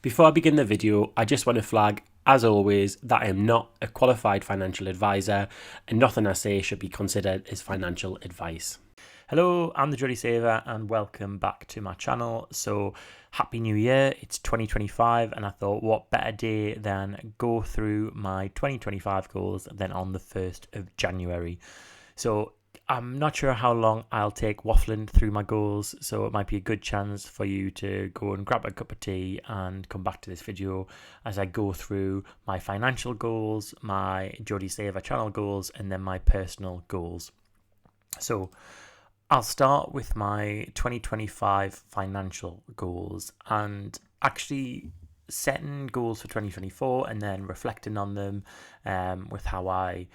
Before I begin the video, I just want to flag, as always, that I am not a qualified financial advisor and nothing I say should be considered as financial advice. Hello, I'm the Geordie Saver and welcome back to my channel. So happy new year, it's 2025 and I thought what better day than go through my 2025 goals than on the 1st of January. So I'm not sure how long I'll take waffling through my goals, so it might be a good chance for you to go and grab a cup of tea and come back to this video as I go through my financial goals, my Geordie Saver channel goals, and then my personal goals. So I'll start with my 2025 financial goals and actually setting goals for 2024 and then reflecting on them with how I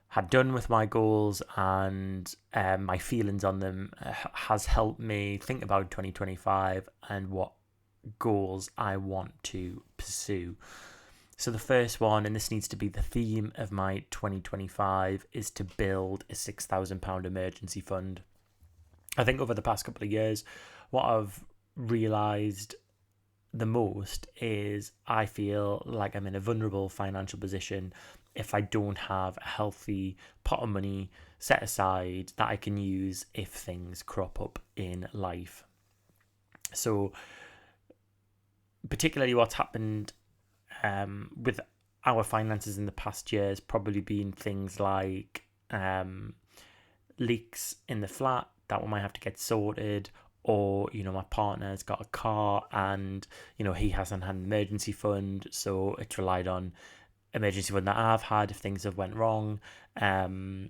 had done with my goals and my feelings on them has helped me think about 2025 and what goals I want to pursue. So the first one, and this needs to be the theme of my 2025, is to build a £6,000 emergency fund. I think over the past couple of years, what I've realised the most is I feel like I'm in a vulnerable financial position if I don't have a healthy pot of money set aside that I can use if things crop up in life. So particularly what's happened with our finances in the past year has probably been things like leaks in the flat that we might have to get sorted, or my partner's got a car and he hasn't had an emergency fund, so it's relied on emergency fund that I've had if things have went wrong, and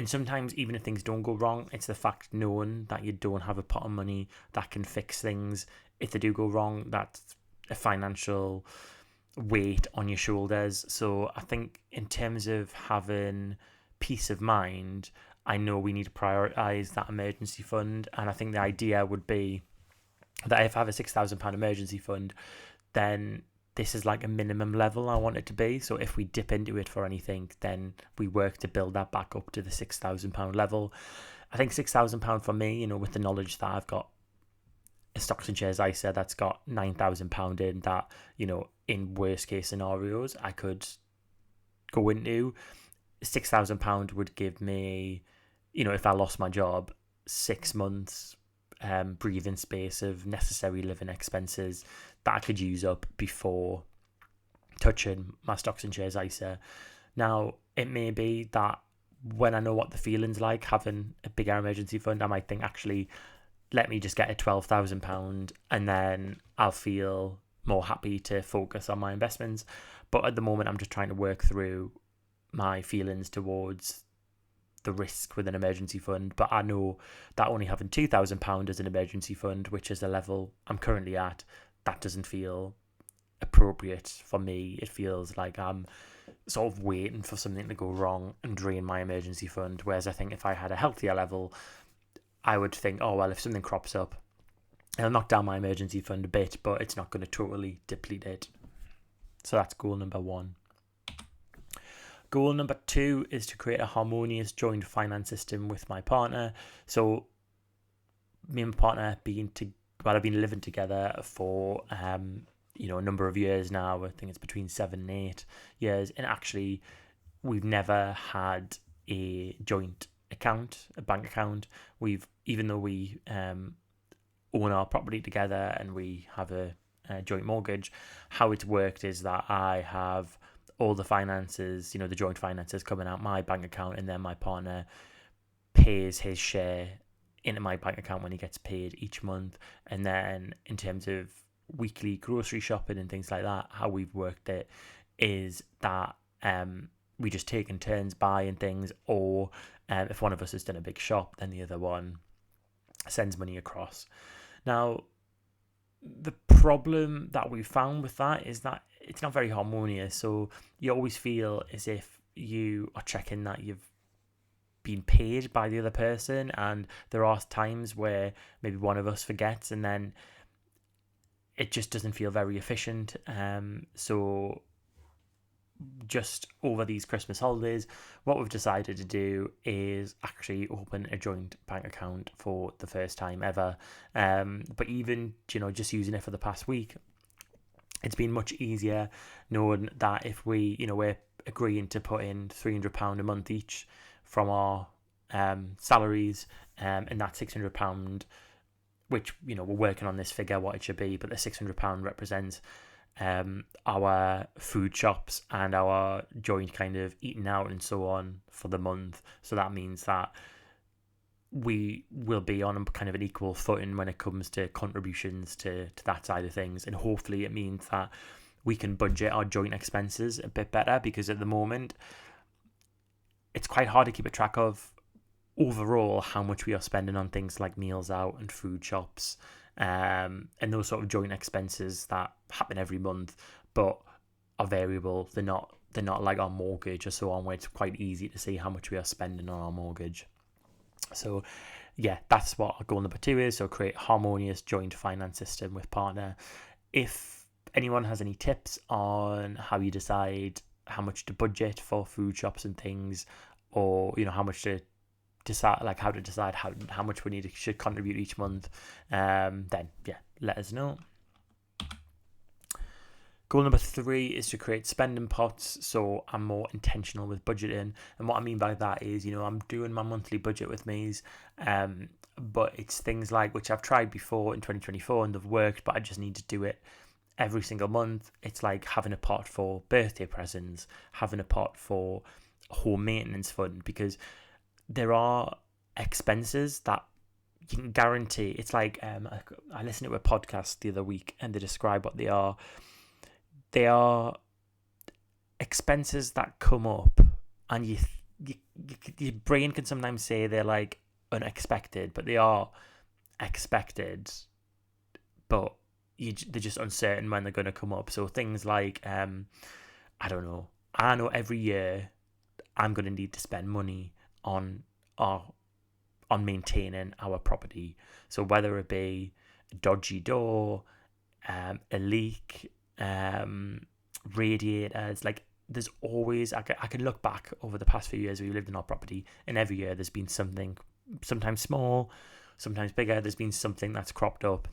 sometimes even if things don't go wrong, it's the fact knowing that you don't have a pot of money that can fix things if they do go wrong. That's a financial weight on your shoulders. So I think in terms of having peace of mind, I know we need to prioritise that emergency fund, and I think the idea would be that if I have a £6,000 emergency fund, then this is like a minimum level I want it to be. So if we dip into it for anything, then we work to build that back up to the £6,000 level. I think £6,000 for me, with the knowledge that I've got a stocks and shares ISA that's got £9,000 in that, in worst case scenarios, I could go into. £6,000 would give me, if I lost my job, 6 months breathing space of necessary living expenses that I could use up before touching my stocks and shares ISA. Now, it may be that when I know what the feeling's like having a bigger emergency fund, I might think, actually, let me just get a £12,000 and then I'll feel more happy to focus on my investments. But at the moment, I'm just trying to work through my feelings towards the risk with an emergency fund. But I know that only having £2,000 as an emergency fund, which is the level I'm currently at, that doesn't feel appropriate for me. It feels like I'm sort of waiting for something to go wrong and drain my emergency fund. Whereas I think if I had a healthier level, I would think, oh, well, if something crops up, it'll knock down my emergency fund a bit, but it's not going to totally deplete it. So that's goal number one. Goal number two is to create a harmonious joint finance system with my partner. So me and my partner have been living together for a number of years now. I think it's between 7 and 8 years, and actually we've never had a joint account, a bank account. Even though we own our property together and we have a joint mortgage, how it's worked is that I have all the finances, the joint finances coming out my bank account, and then my partner pays his share into my bank account when he gets paid each month. And then in terms of weekly grocery shopping and things like that, how we've worked it is that we just take in turns buying things, or if one of us has done a big shop, then the other one sends money across. Now, the problem that we found with that is that it's not very harmonious. So you always feel as if you are checking that you've been paid by the other person, and there are times where maybe one of us forgets, and then it just doesn't feel very efficient. So just over these Christmas holidays, what we've decided to do is actually open a joint bank account for the first time ever. But even, just using it for the past week, It's been much easier knowing that if we're agreeing to put in £300 a month each from our salaries, and that £600, which we're working on this figure what it should be, but the £600 represents our food shops and our joint kind of eating out and so on for the month. So that means that we will be on a kind of an equal footing when it comes to contributions to that side of things, and hopefully it means that we can budget our joint expenses a bit better, because at the moment it's quite hard to keep a track of overall how much we are spending on things like meals out and food shops, and those sort of joint expenses that happen every month but are variable. They're not like our mortgage or so on, where it's quite easy to see how much we are spending on our mortgage. So yeah, that's what our goal number 2 is. So create harmonious joint finance system with partner. If anyone has any tips on how you decide how much to budget for food shops and things, or how much to decide, like how to decide how much we should contribute each month, then yeah, let us know. Goal number 3 is to create spending pots, so I'm more intentional with budgeting. And what I mean by that is, I'm doing my monthly budget with me's, but it's things like, which I've tried before in 2024 and they've worked, but I just need to do it every single month. It's like having a pot for birthday presents, having a pot for home maintenance fund, because there are expenses that you can guarantee. It's like, I listened to a podcast the other week and they describe what they are. They are expenses that come up, and your brain can sometimes say they're like unexpected, but they are expected, but they're just uncertain when they're going to come up. So things like, I don't know. I know every year I'm going to need to spend money on maintaining our property. So whether it be a dodgy door, a leak, radiators, like there's always, I can look back over the past few years we've lived in our property, and every year there's been something, sometimes small, sometimes bigger. There's been something that's cropped up.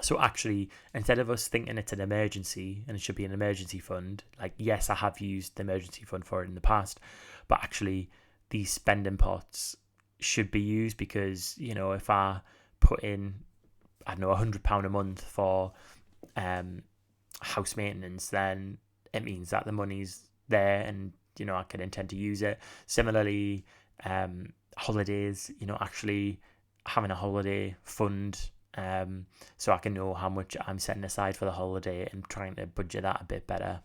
So actually, instead of us thinking it's an emergency and it should be an emergency fund, like, yes, I have used the emergency fund for it in the past, but actually these spending pots should be used, because if I put in, I don't know, £100 a month for house maintenance, then it means that the money's there and I can intend to use it. Similarly, holidays, actually having a holiday fund, so I can know how much I'm setting aside for the holiday and trying to budget that a bit better.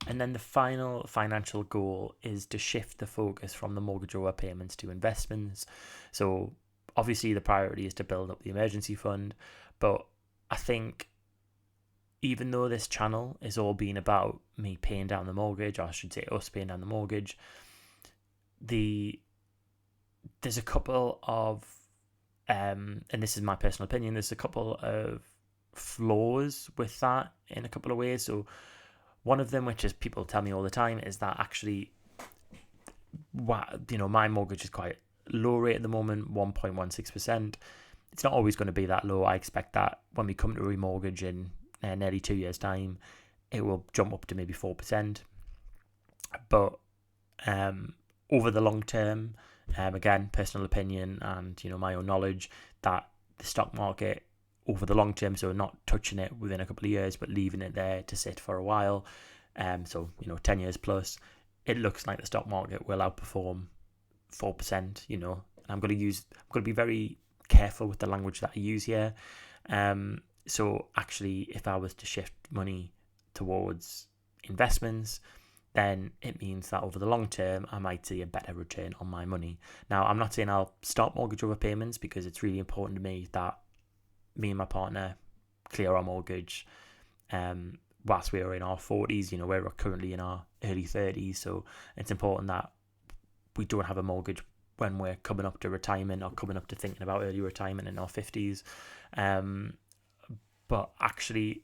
And then the final financial goal is to shift the focus from the mortgage overpayments to investments. So obviously the priority is to build up the emergency fund, but I think even though this channel is all being about me paying down the mortgage, or I should say us paying down the mortgage, there's a couple of, and this is my personal opinion, there's a couple of flaws with that in a couple of ways. So one of them, which is people tell me all the time, is that actually, my mortgage is quite low rate at the moment, 1.16%. It's not always going to be that low. I expect that when we come to remortgage in nearly 2 years' time, it will jump up to maybe 4%. But over the long term, again, personal opinion and my own knowledge, that the stock market over the long term, so not touching it within a couple of years, but leaving it there to sit for a while, so 10 years plus, it looks like the stock market will outperform 4%. And I'm going to be very careful with the language that I use here. So actually, if I was to shift money towards investments, then it means that over the long term, I might see a better return on my money. Now, I'm not saying I'll stop mortgage overpayments, because it's really important to me that me and my partner clear our mortgage whilst we are in our 40s. We're currently in our early 30s, so it's important that we don't have a mortgage when we're coming up to retirement, or coming up to thinking about early retirement in our 50s. But actually,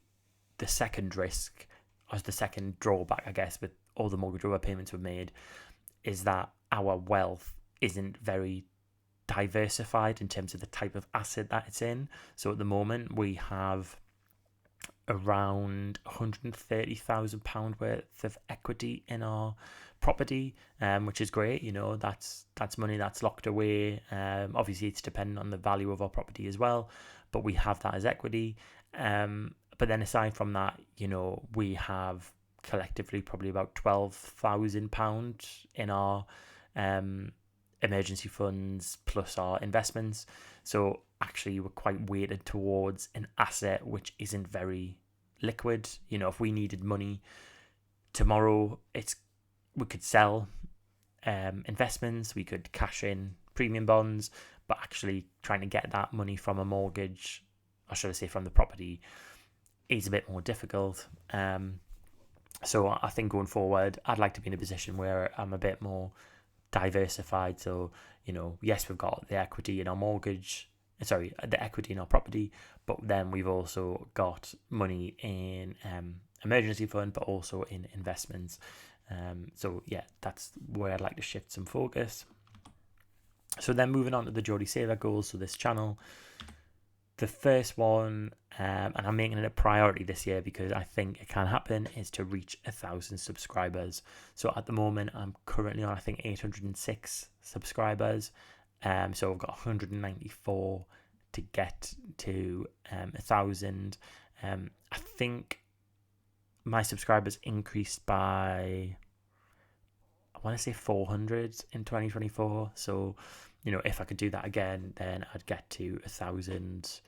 the second risk, or the second drawback, I guess, with all the mortgage overpayments we've made, is that our wealth isn't very diversified in terms of the type of asset that it's in. So at the moment, we have around £130,000 worth of equity in our property, which is great. That's money that's locked away. Obviously, it's dependent on the value of our property as well, but we have that as equity. But then aside from that, we have collectively probably about £12,000 in our emergency funds plus our investments. So actually, we're quite weighted towards an asset which isn't very liquid. If we needed money tomorrow, we could sell investments, we could cash in premium bonds, but actually trying to get that money from a mortgage, or should I say from the property, is a bit more difficult. So I think going forward, I'd like to be in a position where I'm a bit more diversified. So, yes, we've got the equity in our the equity in our property, but then we've also got money in emergency fund, but also in investments. So yeah, that's where I'd like to shift some focus. So then moving on to the Geordie Saver goals, so this channel. The first one, and I'm making it a priority this year because I think it can happen, is to reach 1,000 subscribers. So at the moment, I'm currently on, I think, 806 subscribers. So I've got 194 to get to 1,000. I think my subscribers increased by, I want to say 400 in 2024. So, if I could do that again, then I'd get to 1,000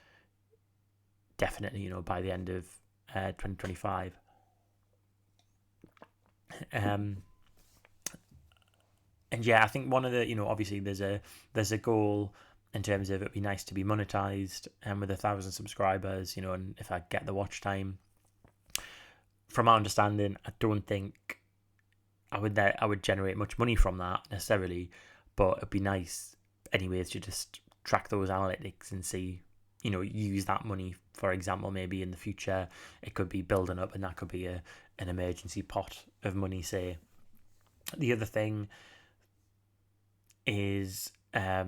definitely, by the end of 2025. And yeah, I think one of the, obviously there's a goal in terms of it'd be nice to be monetized and with 1,000 subscribers, and if I get the watch time. From my understanding, I don't think I would generate much money from that necessarily, but it'd be nice anyways to just track those analytics and see, use that money. For example, maybe in the future it could be building up, and that could be an emergency pot of money, say. The other thing is, I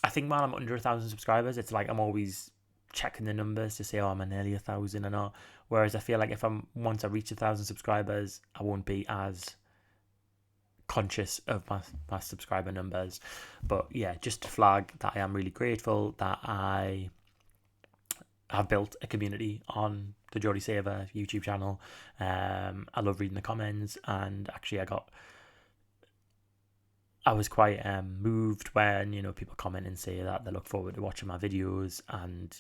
think while I'm under 1,000 subscribers, it's like I'm always checking the numbers to say, oh, I'm nearly 1,000 or not. Whereas I feel like once I reach 1,000 subscribers, I won't be as conscious of my subscriber numbers. But yeah, just to flag that I am really grateful that I have built a community on the Geordie Saver YouTube channel. I love reading the comments, and actually I was quite moved when, people comment and say that they look forward to watching my videos, and,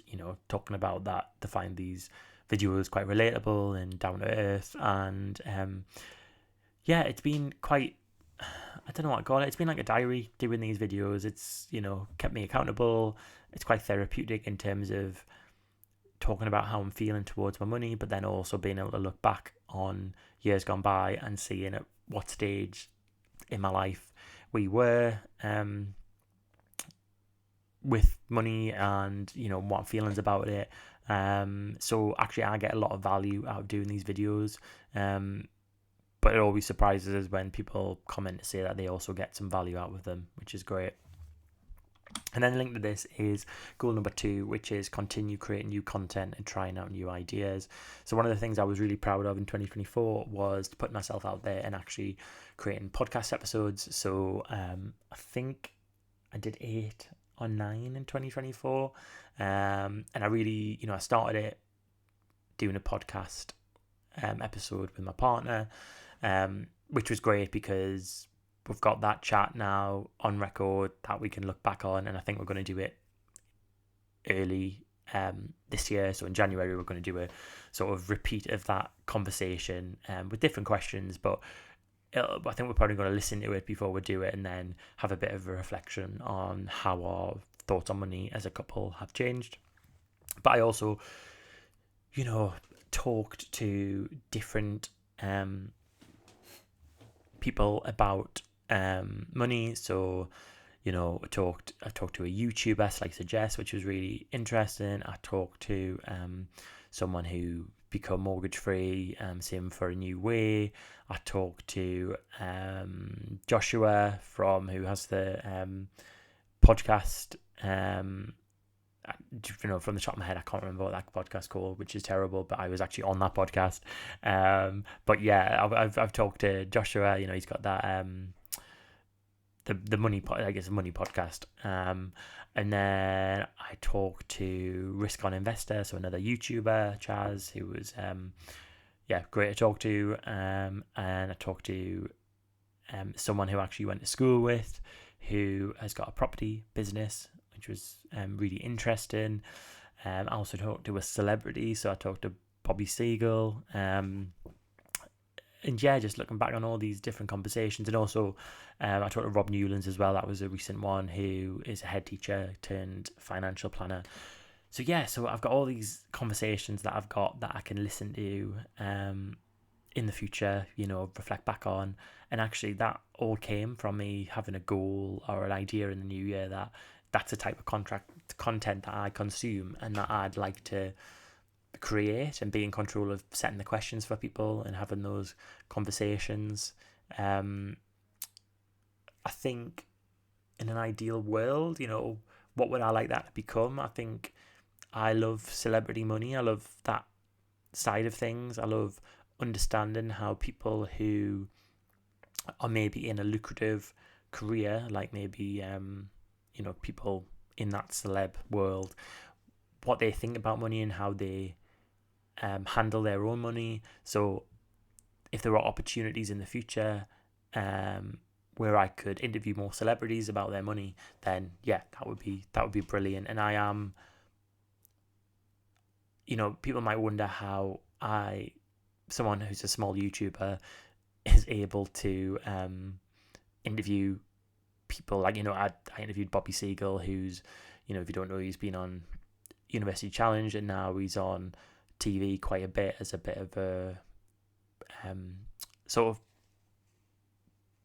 talking about that, they find these videos quite relatable and down to earth. And yeah, it's been quite, I don't know what to call it. It's been like a diary doing these videos. It's, kept me accountable. It's quite therapeutic in terms of talking about how I'm feeling towards my money, but then also being able to look back on years gone by and seeing at what stage in my life we were with money, and what feelings about it. So actually I get a lot of value out of doing these videos, but it always surprises us when people comment to say that they also get some value out of them, which is great. And then linked to this is goal number 2, which is continue creating new content and trying out new ideas. So one of the things I was really proud of in 2024 was to put myself out there and actually creating podcast episodes. So I think I did 8 or 9 in 2024. And I really, I started it doing a podcast episode with my partner, which was great because we've got that chat now on record that we can look back on, and I think we're going to do it early this year. So in January we're going to do a sort of repeat of that conversation with different questions, but I think we're probably going to listen to it before we do it, and then have a bit of a reflection on how our thoughts on money as a couple have changed. But I also, talked to different people about money. So I talked to a YouTuber, Slice Jess, which was really interesting. I talked to someone who become mortgage free, saving for a new way. I talked to Joshua who has the podcast, from the top of my head, I can't remember what that podcast called, which is terrible, but I was actually on that podcast. But yeah, I've talked to Joshua. He's got that the money, I guess, money podcast. And then I talked to Risk on Investor, so another YouTuber, Chaz, who was great to talk to. And I talked to someone who actually went to school with, who has got a property business, which was really interesting. I also talked to a celebrity, so I talked to Bobby Seagull. And yeah, just looking back on all these different conversations. And also I talked to Rob Newlands as well. That was a recent one, who is a head teacher turned financial planner. So yeah, so I've got all these conversations that I've got that I can listen to in the future, reflect back on. And actually that all came from me having a goal or an idea in the new year that that's the type of content that I consume and that I'd like to create, and be in control of setting the questions for people and having those conversations. I think in an ideal world, what would I like that to become? I think I love celebrity money. I love that side of things. I love understanding how people who are maybe in a lucrative career, like maybe people in that celeb world, what they think about money and how they handle their own money. So if there are opportunities in the future where I could interview more celebrities about their money, then yeah, that would be brilliant. And I am, people might wonder how someone who's a small YouTuber is able to interview people. Like, I interviewed Bobby Seagull, who's, if you don't know, he's been on University Challenge, and now he's on TV quite a bit as a bit of a sort of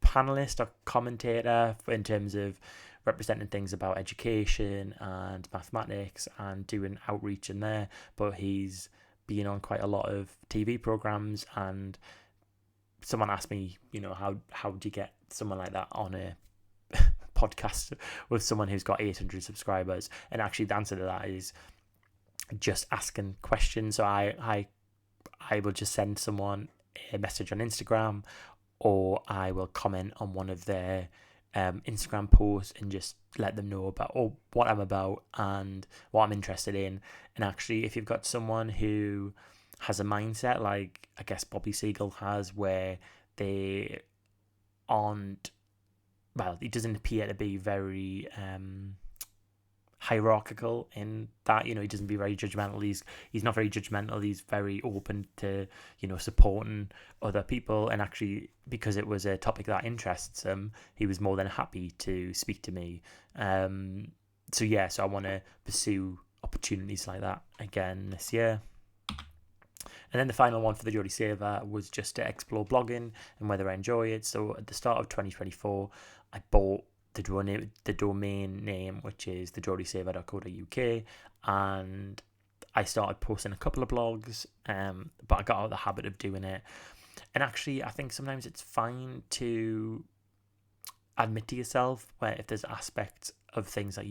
panelist or commentator in terms of representing things about education and mathematics and doing outreach in there. But he's been on quite a lot of TV programs, and someone asked me, how do you get someone like that on a podcast with someone who's got 800 subscribers? And actually the answer to that is just asking questions. So I will just send someone a message on Instagram, or I will comment on one of their Instagram posts and just let them know about what I'm about and what I'm interested in. And actually, if you've got someone who has a mindset like I guess Bobby Seagull has, where they aren't, well, he doesn't appear to be very hierarchical in that, he doesn't be very judgmental. He's not very judgmental. He's very open to supporting other people, and actually, because it was a topic that interests him, he was more than happy to speak to me. So I want to pursue opportunities like that again this year. And then the final one for the Geordie Saver was just to explore blogging and whether I enjoy it. So at the start of 2024, I bought the domain name, which is thegeordiesaver.co.uk, and I started posting a couple of blogs, but I got out of the habit of doing it. And actually, I think sometimes it's fine to admit to yourself where if there's aspects of things that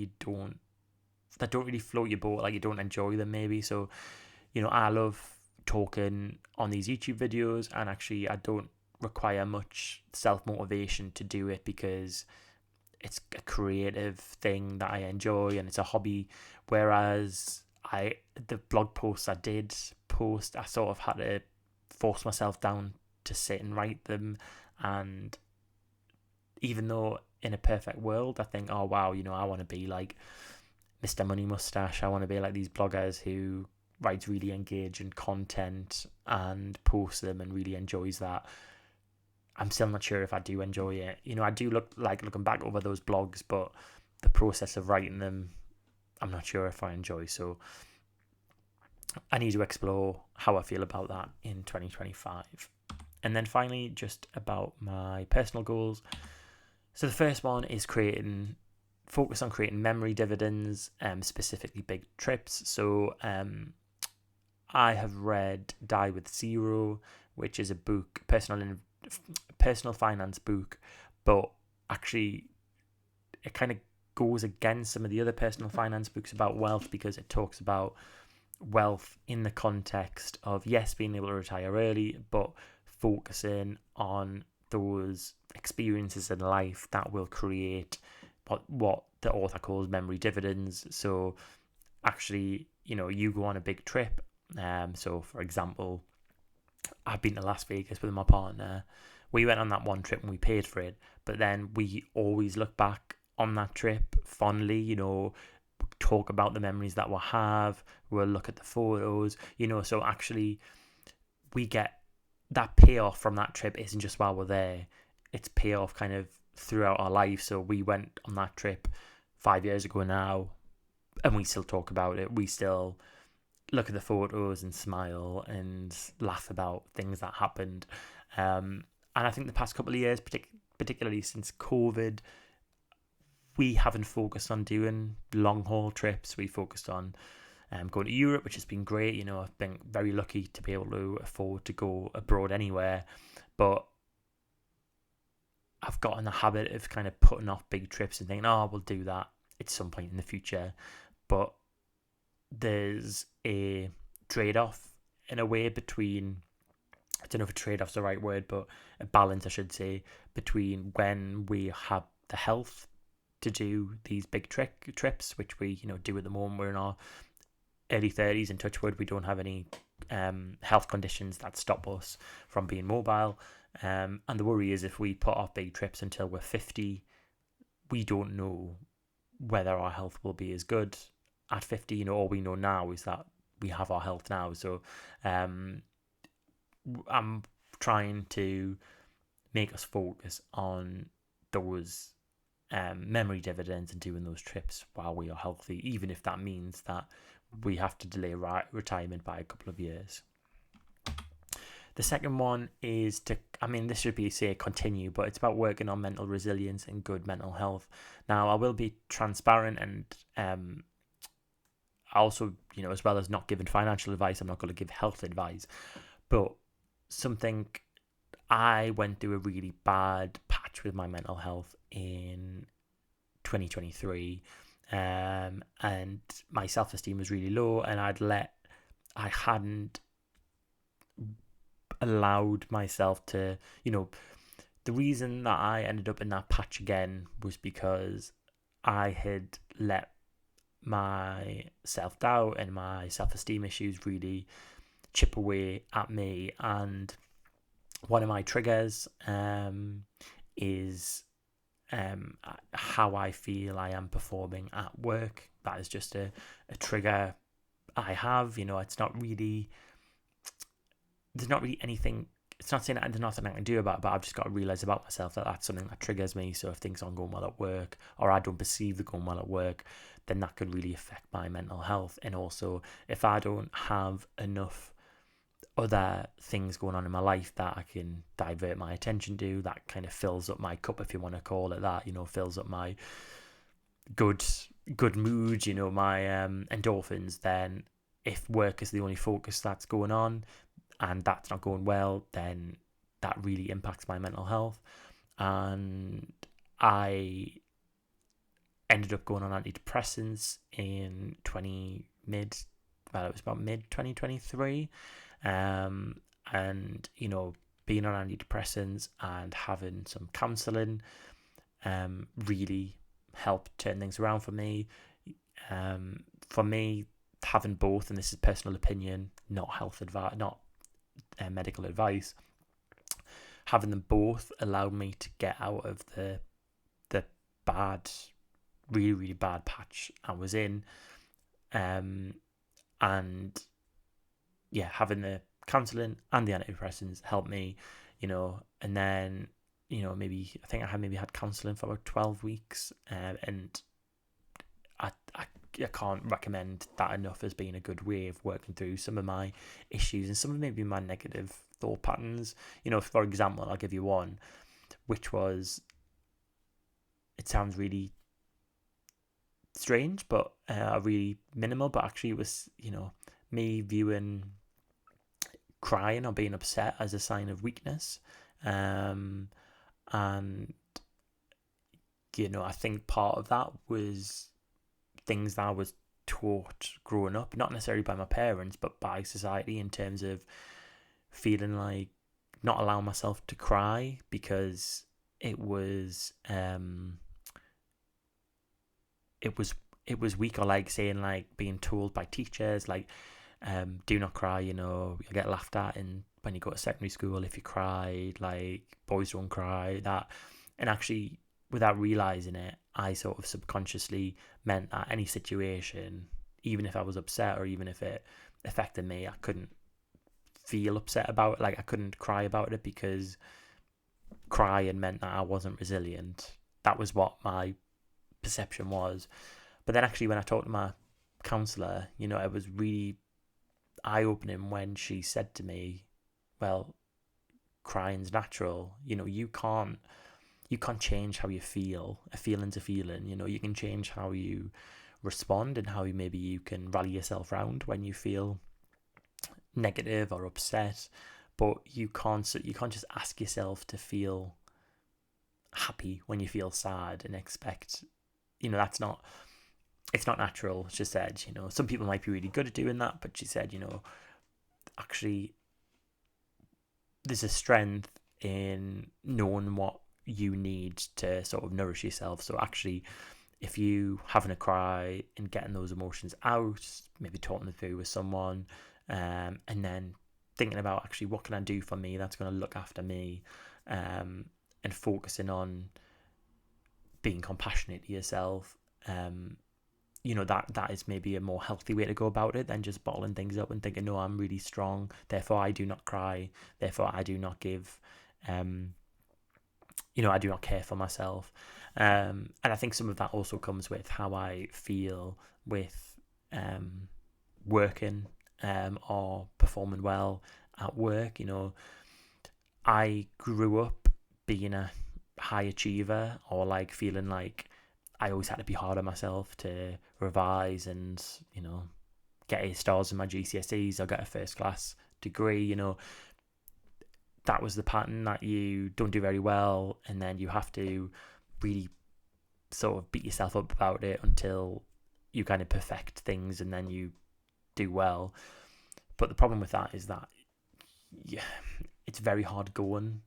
that don't really float your boat, like you don't enjoy them maybe. So, I love talking on these YouTube videos, and actually I don't require much self-motivation to do it because it's a creative thing that I enjoy and it's a hobby. Whereas the blog posts I did post, I sort of had to force myself down to sit and write them. And even though in a perfect world I think, oh wow, I want to be like Mr. Money Mustache, I want to be like these bloggers who writes really engaging content and posts them and really enjoys that, I'm still not sure if I do enjoy it. I do looking back over those blogs, but the process of writing them, I'm not sure if I enjoy. So I need to explore how I feel about that in 2025. And then finally, just about my personal goals. So the first one is focus on creating memory dividends, specifically big trips. So I have read Die with Zero, which is a book, personal finance book, but actually it kind of goes against some of the other personal finance books about wealth, because it talks about wealth in the context of, yes, being able to retire early, but focusing on those experiences in life that will create what the author calls memory dividends. So actually, you go on a big trip. So for example, I've been to Las Vegas with my partner. We went on that one trip and we paid for it, but then we always look back on that trip fondly, talk about the memories that we'll have, we'll look at the photos, so actually we get that payoff from that trip. Isn't just while we're there, it's payoff kind of throughout our life. So we went on that trip 5 years ago now, and we still talk about it. We still look at the photos and smile and laugh about things that happened. And I think the past couple of years, particularly since COVID, we haven't focused on doing long haul trips. We focused on going to Europe, which has been great. I've been very lucky to be able to afford to go abroad anywhere, but I've got in the habit of kind of putting off big trips and thinking, oh, we'll do that at some point in the future. But there's a trade-off in a way between, I don't know if a trade-off's the right word, but a balance, I should say, between when we have the health to do these big trips, which we do at the moment. We're in our early 30s, and touch wood, we don't have any health conditions that stop us from being mobile. And the worry is, if we put off big trips until we're 50, we don't know whether our health will be as good at 50. All we know now is that we have our health now. So I'm trying to make us focus on those memory dividends and doing those trips while we are healthy, even if that means that we have to delay retirement by a couple of years. The second one is this should be, say, continue, but it's about working on mental resilience and good mental health. Now, I will be transparent, and also, as well as not giving financial advice, I'm not going to give health advice. But I went through a really bad patch with my mental health in 2023, and my self-esteem was really low, and I hadn't allowed myself to, the reason that I ended up in that patch again was because I had let my self-doubt and my self-esteem issues really chip away at me. And one of my triggers is how I feel I am performing at work. That is just a trigger I have. It's not really, there's not really anything, it's not saying that there's nothing I can do about it, but I've just got to realise about myself that that's something that triggers me. So if things aren't going well at work, or I don't perceive they're going well at work, then that could really affect my mental health. And also, if I don't have enough other things going on in my life that I can divert my attention to, that kind of fills up my cup, if you want to call it that, fills up my good mood, my endorphins, then if work is the only focus that's going on and that's not going well, then that really impacts my mental health. And I ended up going on antidepressants in it was about mid 2023. And being on antidepressants and having some counselling really helped turn things around for me. For me, having both, and this is personal opinion, not health advice, not medical advice, having them both allowed me to get out of the bad, really, really bad patch I was in. And yeah, having the counselling and the antidepressants helped me, and then, I think I maybe had counselling for about 12 weeks, and I can't recommend that enough as being a good way of working through some of my issues and some of maybe my negative thought patterns. For example, I'll give you one, which was, it sounds really strange, but really minimal, but actually it was, me viewing crying or being upset as a sign of weakness. And I think part of that was things that I was taught growing up, not necessarily by my parents, but by society, in terms of feeling like not allowing myself to cry because it was it was weak, or like saying, like being told by teachers, like do not cry, you'll get laughed at in when you go to secondary school if you cry, like boys don't cry, that. And actually, without realizing it, I sort of subconsciously meant that any situation, even if I was upset or even if it affected me, I couldn't feel upset about it. Like I couldn't cry about it because crying meant that I wasn't resilient. That was what my perception was. But then actually, when I talked to my counsellor, it was really eye-opening when she said to me, well, crying's natural. You can't change how you feel. A feeling's a feeling. You can change how you respond and how maybe you can rally yourself around when you feel negative or upset, but you can't just ask yourself to feel happy when you feel sad and expect, it's not natural. She said, some people might be really good at doing that, but she said, actually there's a strength in knowing what you need to sort of nourish yourself. So actually, if you having a cry and getting those emotions out, maybe talking them through with someone, and then thinking about actually what can I do for me that's going to look after me, and focusing on being compassionate to yourself, that is maybe a more healthy way to go about it than just bottling things up and thinking, no, I'm really strong, therefore I do not cry, therefore I do not give, I do not care for myself. And I think some of that also comes with how I feel with working or performing well at work. I grew up being a high achiever, or like feeling like I always had to be hard on myself to revise and, get A stars in my GCSEs or get a first class degree. That was the pattern, that you don't do very well and then you have to really sort of beat yourself up about it until you kind of perfect things and then you do well. But the problem with that is that it's very hard going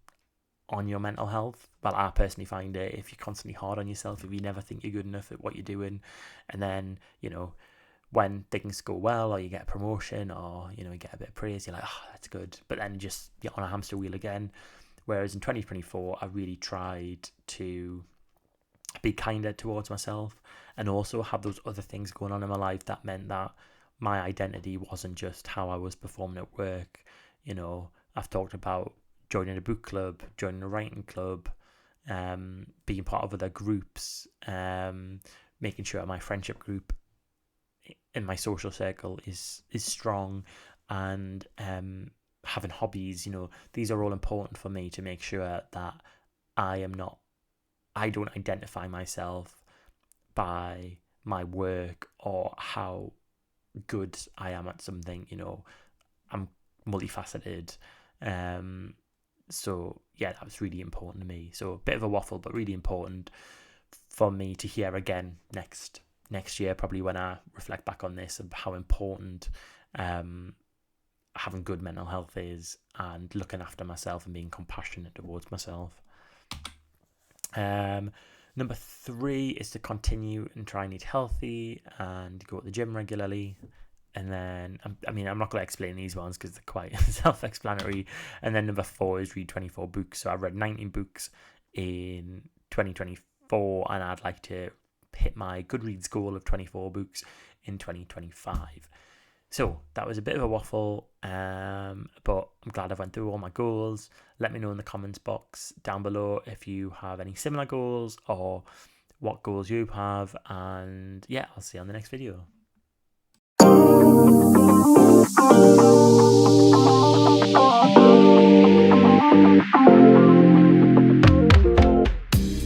on your mental health. Well, I personally find it, if you're constantly hard on yourself, if you never think you're good enough at what you're doing, and then, when things go well or you get a promotion or, you get a bit of praise, you're like, oh, that's good. But then just you're on a hamster wheel again. Whereas in 2024, I really tried to be kinder towards myself and also have those other things going on in my life that meant that my identity wasn't just how I was performing at work. I've talked about joining a book club, joining a writing club, being part of other groups, making sure my friendship group in my social circle is strong, and having hobbies. These are all important for me to make sure that I don't identify myself by my work or how good I am at something. I'm multifaceted. So yeah, that was really important to me. So a bit of a waffle, but really important for me to hear again next year, probably when I reflect back on this, of how important having good mental health is, and looking after myself and being compassionate towards myself. Number 3 is to continue and try and eat healthy and go to the gym regularly. And then, I'm not going to explain these ones because they're quite self-explanatory. And then number 4 is read 24 books. So I've read 19 books in 2024, and I'd like to hit my Goodreads goal of 24 books in 2025. So that was a bit of a waffle, but I'm glad I went through all my goals. Let me know in the comments box down below if you have any similar goals or what goals you have. And yeah, I'll see you on the next video.